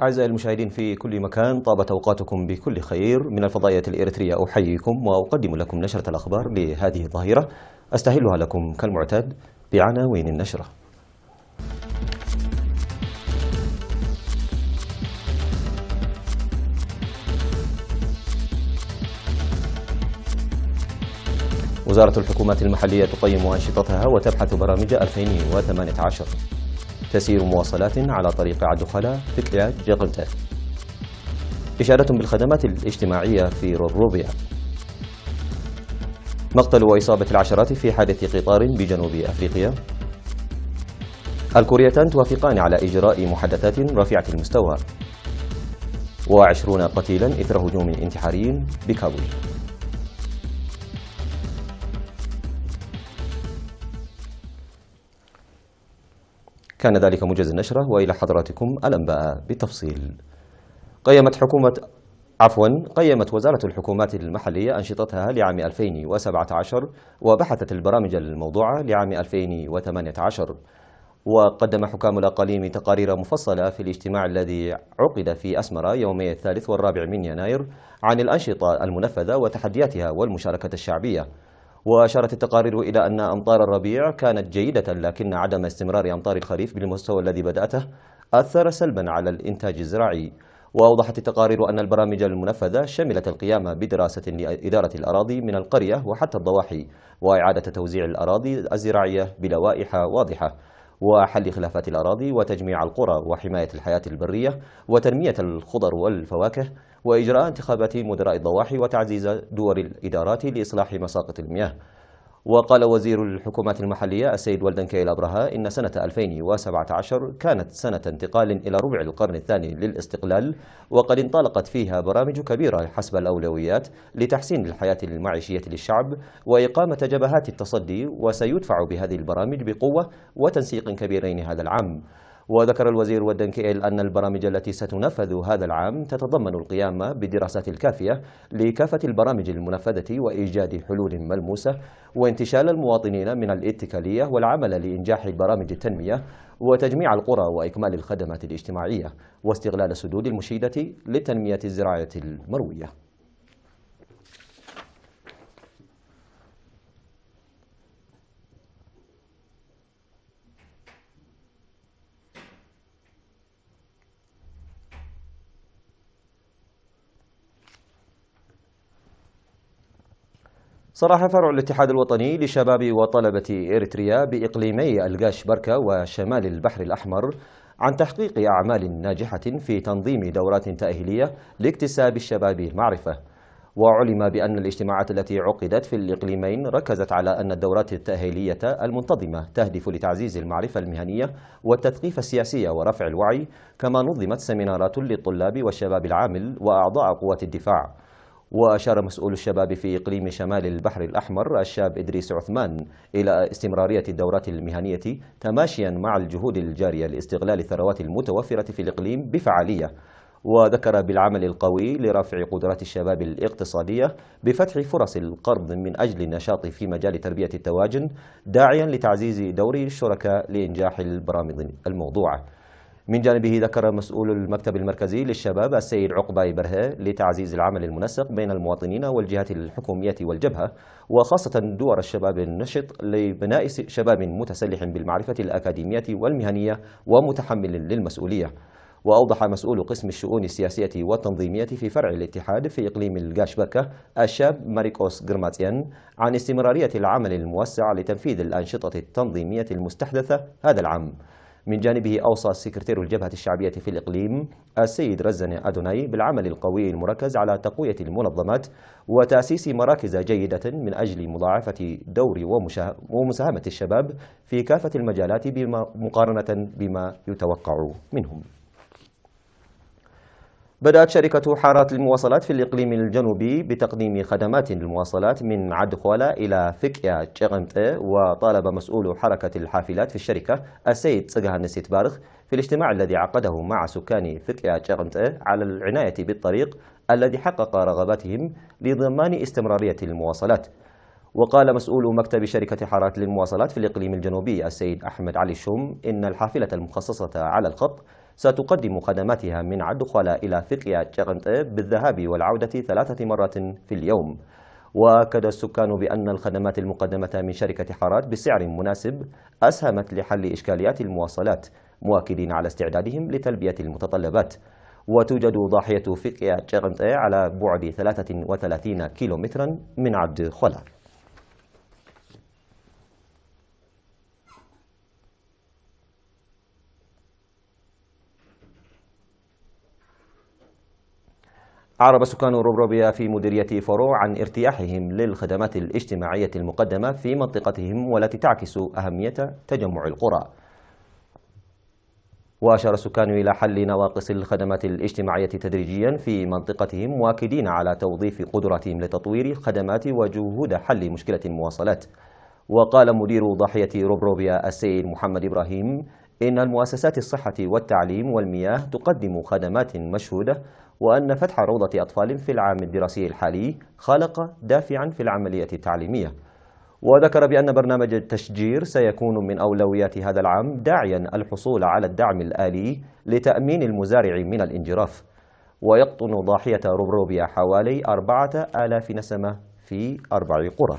أعزائي المشاهدين في كل مكان، طابت أوقاتكم بكل خير. من الفضائية الإريترية أحييكم وأقدم لكم نشرة الأخبار لهذه الظهيرة، أستهلها لكم كالمعتاد بعناوين النشرة. وزارة الحكومات المحلية تقيم أنشطتها وتبحث برامج 2018. تسير مواصلات على طريق عدخلة فكرة جغلتة. إشادة بالخدمات الاجتماعية في روروبيا. مقتل وإصابة العشرات في حادث قطار بجنوب أفريقيا. الكوريتان توافقان على إجراء محادثات رفيعة المستوى. و20 قتيلا إثر هجوم انتحاري بكابول. كان ذلك موجز النشرة، وإلى حضراتكم الأنباء بالتفصيل. قيمت وزارة الحكومات المحلية أنشطتها لعام 2017 وبحثت البرامج الموضوعة لعام 2018. وقدم حكام الأقاليم تقارير مفصلة في الاجتماع الذي عقد في أسمرة يومي 3 و4 من يناير عن الأنشطة المنفذة وتحدياتها والمشاركة الشعبية. وأشارت التقارير إلى أن أمطار الربيع كانت جيدة، لكن عدم استمرار أمطار الخريف بالمستوى الذي بدأته أثر سلبا على الإنتاج الزراعي. وأوضحت التقارير أن البرامج المنفذة شملت القيام بدراسة لإدارة الأراضي من القرية وحتى الضواحي، وإعادة توزيع الأراضي الزراعية بلوائح واضحة، وحل خلافات الأراضي، وتجميع القرى، وحماية الحياة البرية، وتنمية الخضر والفواكه، وإجراء انتخابات مدراء الضواحي، وتعزيز دور الإدارات لإصلاح مساقط المياه. وقال وزير الحكومات المحلية السيد ولدن كيل أبرهة إن سنة 2017 كانت سنة انتقال إلى ربع القرن الثاني للاستقلال، وقد انطلقت فيها برامج كبيرة حسب الأولويات لتحسين الحياة المعيشية للشعب وإقامة جبهات التصدي، وسيدفع بهذه البرامج بقوة وتنسيق كبيرين هذا العام. وذكر الوزير ولدن كيل أن البرامج التي ستنفذ هذا العام تتضمن القيام بدراسات الكافية لكافة البرامج المنفذة وإيجاد حلول ملموسة، وانتشال المواطنين من الاتكالية، والعمل لإنجاح برامج التنمية، وتجميع القرى وإكمال الخدمات الاجتماعية، واستغلال السدود المشيدة للتنمية الزراعية المروية. صرح فرع الاتحاد الوطني لشباب وطلبة إريتريا بإقليمي القاش بركة وشمال البحر الأحمر عن تحقيق أعمال ناجحة في تنظيم دورات تأهيلية لاكتساب الشباب المعرفة. وعلم بأن الاجتماعات التي عقدت في الإقليمين ركزت على أن الدورات التأهيلية المنتظمة تهدف لتعزيز المعرفة المهنية والتثقيف السياسي ورفع الوعي، كما نظمت سيمينارات للطلاب والشباب العامل وأعضاء قوات الدفاع. وأشار مسؤول الشباب في إقليم شمال البحر الأحمر الشاب إدريس عثمان إلى استمرارية الدورات المهنية تماشيا مع الجهود الجارية لاستغلال الثروات المتوفرة في الإقليم بفعالية. وذكر بالعمل القوي لرفع قدرات الشباب الاقتصادية بفتح فرص القرض من أجل النشاط في مجال تربية التواجن، داعيا لتعزيز دور الشركاء لإنجاح البرامج الموضوعة. من جانبه ذكر مسؤول المكتب المركزي للشباب السيد عقبة برهة لتعزيز العمل المنسق بين المواطنين والجهات الحكومية والجبهة، وخاصة دور الشباب النشط لبناء شباب متسلح بالمعرفة الأكاديمية والمهنية ومتحمل للمسؤولية. وأوضح مسؤول قسم الشؤون السياسية والتنظيمية في فرع الاتحاد في إقليم القاش بركة الشاب ماريكوس غرماتيان عن استمرارية العمل الموسع لتنفيذ الأنشطة التنظيمية المستحدثة هذا العام. من جانبه أوصى سكرتير الجبهة الشعبية في الإقليم السيد رزن أدوناي بالعمل القوي المركز على تقوية المنظمات وتأسيس مراكز جيدة من أجل مضاعفة دور ومساهمة الشباب في كافة المجالات مقارنة بما يتوقع منهم. بدأت شركة حارات المواصلات في الإقليم الجنوبي بتقديم خدمات المواصلات من عدخولة إلى فكيا تشيغنت. وطالب مسؤول حركة الحافلات في الشركة السيد صقها نسيت بارخ في الاجتماع الذي عقده مع سكان فكيا تشيغنت على العناية بالطريق الذي حقق رغباتهم لضمان استمرارية المواصلات. وقال مسؤول مكتب شركة حارات للمواصلات في الإقليم الجنوبي السيد أحمد علي الشوم إن الحافلة المخصصة على الخط ستقدم خدماتها من عدخولة إلى فقيا جغنطة بالذهاب والعودة 3 مرات في اليوم. وأكد السكان بأن الخدمات المقدمة من شركة حارات بسعر مناسب أسهمت لحل إشكاليات المواصلات، مؤكدين على استعدادهم لتلبية المتطلبات. وتوجد ضاحية فقيا جغنطة على بعد 33 كيلومترا من عدخولة. أعرب سكان روبروبيا في مديرية فورو عن ارتياحهم للخدمات الاجتماعية المقدمة في منطقتهم والتي تعكس أهمية تجمع القرى. وأشار السكان إلى حل نواقص الخدمات الاجتماعية تدريجيا في منطقتهم، مؤكدين على توظيف قدراتهم لتطوير الخدمات وجهود حل مشكلة المواصلات. وقال مدير ضاحية روبروبيا السيد محمد إبراهيم إن المؤسسات الصحة والتعليم والمياه تقدم خدمات مشهودة، وأن فتح روضة أطفال في العام الدراسي الحالي خلق دافعا في العملية التعليمية. وذكر بأن برنامج التشجير سيكون من أولويات هذا العام، داعيا الحصول على الدعم الآلي لتأمين المزارع من الانجراف. ويقطن ضاحية روبروبيا حوالي 4000 نسمة في 4 قرى.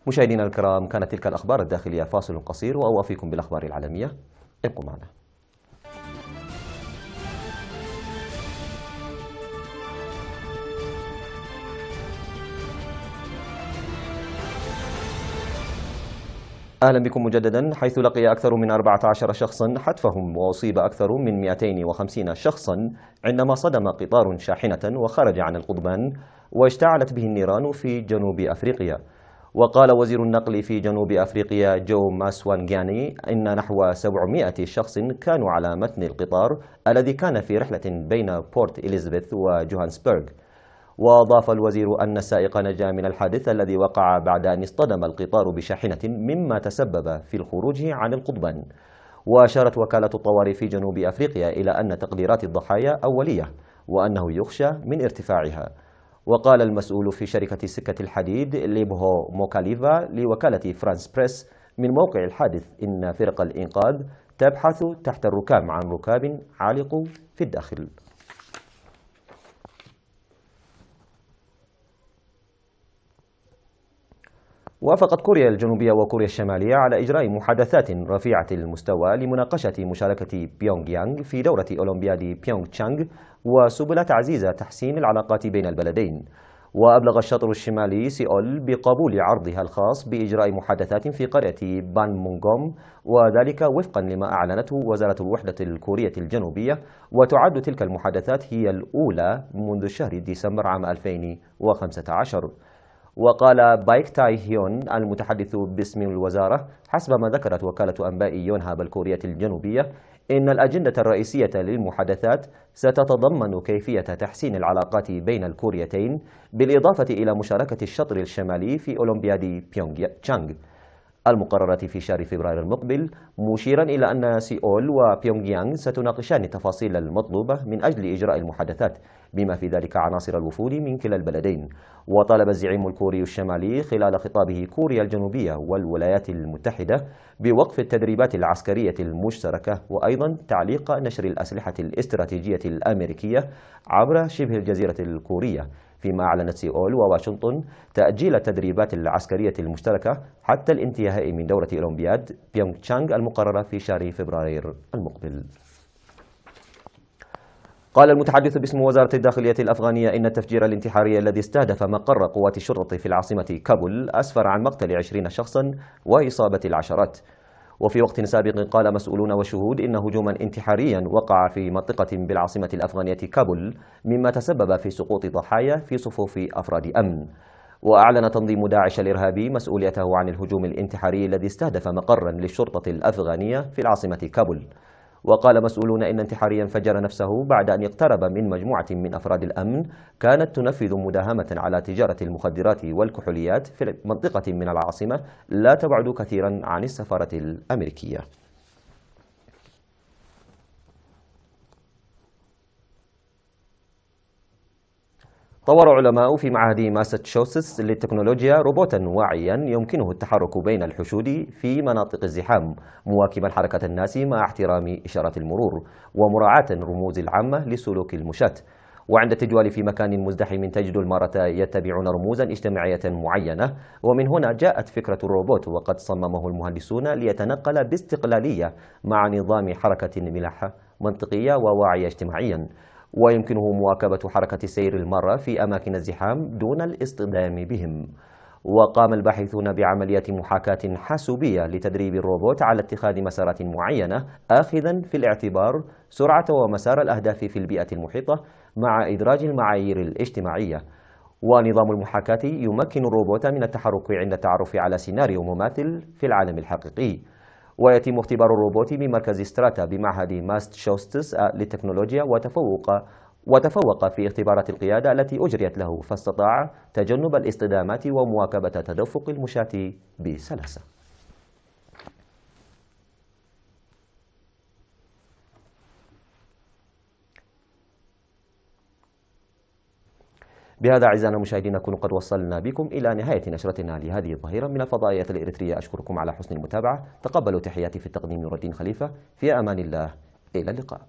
مشاهدينا الكرام، كانت تلك الأخبار الداخلية. فاصل قصير وأوافيكم بالأخبار العالمية، ابقوا معنا. أهلا بكم مجددا. حيث لقي أكثر من 14 شخصا حتفهم وأصيب أكثر من 250 شخصا عندما صدم قطار شاحنة وخرج عن القضبان واشتعلت به النيران في جنوب أفريقيا. وقال وزير النقل في جنوب أفريقيا جو ماسوانغاني إن نحو 700 شخص كانوا على متن القطار الذي كان في رحلة بين بورت إليزابيث وجوهانسبرغ. وأضاف الوزير أن السائق نجا من الحادث الذي وقع بعد أن اصطدم القطار بشاحنة، مما تسبب في الخروج عن القضبان. وأشارت وكالة الطوارئ في جنوب أفريقيا إلى أن تقديرات الضحايا أولية وأنه يخشى من ارتفاعها. وقال المسؤول في شركة سكة الحديد ليبهو موكاليفا لوكالة فرانس بريس من موقع الحادث إن فرق الإنقاذ تبحث تحت الركام عن ركاب علقوا في الداخل. وافقت كوريا الجنوبية وكوريا الشمالية على إجراء محادثات رفيعة المستوى لمناقشة مشاركة بيونغ يانغ في دورة أولمبياد بيونغ تشانغ وسبل تعزيز تحسين العلاقات بين البلدين. وأبلغ الشطر الشمالي سيول بقبول عرضها الخاص بإجراء محادثات في قرية بانمونغوم، وذلك وفقا لما أعلنته وزارة الوحدة الكورية الجنوبية. وتعد تلك المحادثات هي الأولى منذ شهر ديسمبر عام 2015. وقال بايك تاي هيون المتحدث باسم الوزارة حسب ما ذكرت وكالة أنباء يونهاب الكورية الجنوبية إن الأجندة الرئيسية للمحادثات ستتضمن كيفية تحسين العلاقات بين الكوريتين، بالإضافة إلى مشاركة الشطر الشمالي في أولمبياد بيونغ تشانغ المقررة في شهر فبراير المقبل، مشيرا إلى أن سيول وبيونغ يانغ ستناقشان التفاصيل المطلوبة من أجل إجراء المحادثات، بما في ذلك عناصر الوفود من كلا البلدين. وطالب الزعيم الكوري الشمالي خلال خطابه كوريا الجنوبية والولايات المتحدة بوقف التدريبات العسكرية المشتركة، وأيضا تعليق نشر الأسلحة الاستراتيجية الأمريكية عبر شبه الجزيرة الكورية، فيما أعلنت سيول وواشنطن تأجيل التدريبات العسكرية المشتركة حتى الانتهاء من دورة أولمبياد بيونغ تشانغ المقررة في شهر فبراير المقبل. قال المتحدث باسم وزارة الداخلية الأفغانية إن التفجير الانتحاري الذي استهدف مقر قوات الشرطة في العاصمة كابول أسفر عن مقتل 20 شخصا وإصابة العشرات. وفي وقت سابق قال مسؤولون وشهود إن هجوما انتحاريا وقع في منطقة بالعاصمة الأفغانية كابول، مما تسبب في سقوط ضحايا في صفوف أفراد أمن. وأعلن تنظيم داعش الإرهابي مسؤوليته عن الهجوم الانتحاري الذي استهدف مقرا للشرطة الأفغانية في العاصمة كابول. وقال مسؤولون إن انتحاريا فجر نفسه بعد أن اقترب من مجموعة من أفراد الأمن كانت تنفذ مداهمة على تجارة المخدرات والكحوليات في منطقة من العاصمة لا تبعد كثيرا عن السفارة الأمريكية. طور علماء في معهد ماساتشوستس للتكنولوجيا روبوتا واعيا يمكنه التحرك بين الحشود في مناطق الزحام، مواكبا حركة الناس مع احترام إشارات المرور ومراعاة الرموز العامة لسلوك المشاة. وعند التجوال في مكان مزدحم تجد المرة يتبعون رموزا اجتماعية معينة، ومن هنا جاءت فكرة الروبوت، وقد صممه المهندسون ليتنقل باستقلالية مع نظام حركة ملاحة منطقية وواعية اجتماعيا، ويمكنه مواكبة حركة سير المرة في أماكن الزحام دون الاصطدام بهم. وقام الباحثون بعملية محاكاة حاسوبية لتدريب الروبوت على اتخاذ مسارات معينة، آخذا في الاعتبار سرعة ومسار الأهداف في البيئة المحيطة مع إدراج المعايير الاجتماعية. ونظام المحاكاة يمكن الروبوت من التحرك عند التعرف على سيناريو مماثل في العالم الحقيقي. ويتم اختبار الروبوت بمركز ستراتا بمعهد ماساتشوستس للتكنولوجيا، وتفوق في اختبارات القيادة التي أجريت له، فاستطاع تجنب الاصطدامات ومواكبة تدفق المشاة بسلاسة. بهذا أعزائنا المشاهدين نكون قد وصلنا بكم إلى نهاية نشرتنا لهذه الظهيرة من الفضائيات الإريترية. أشكركم على حسن المتابعة، تقبلوا تحياتي في التقديم نور الدين خليفة، في أمان الله، إلى اللقاء.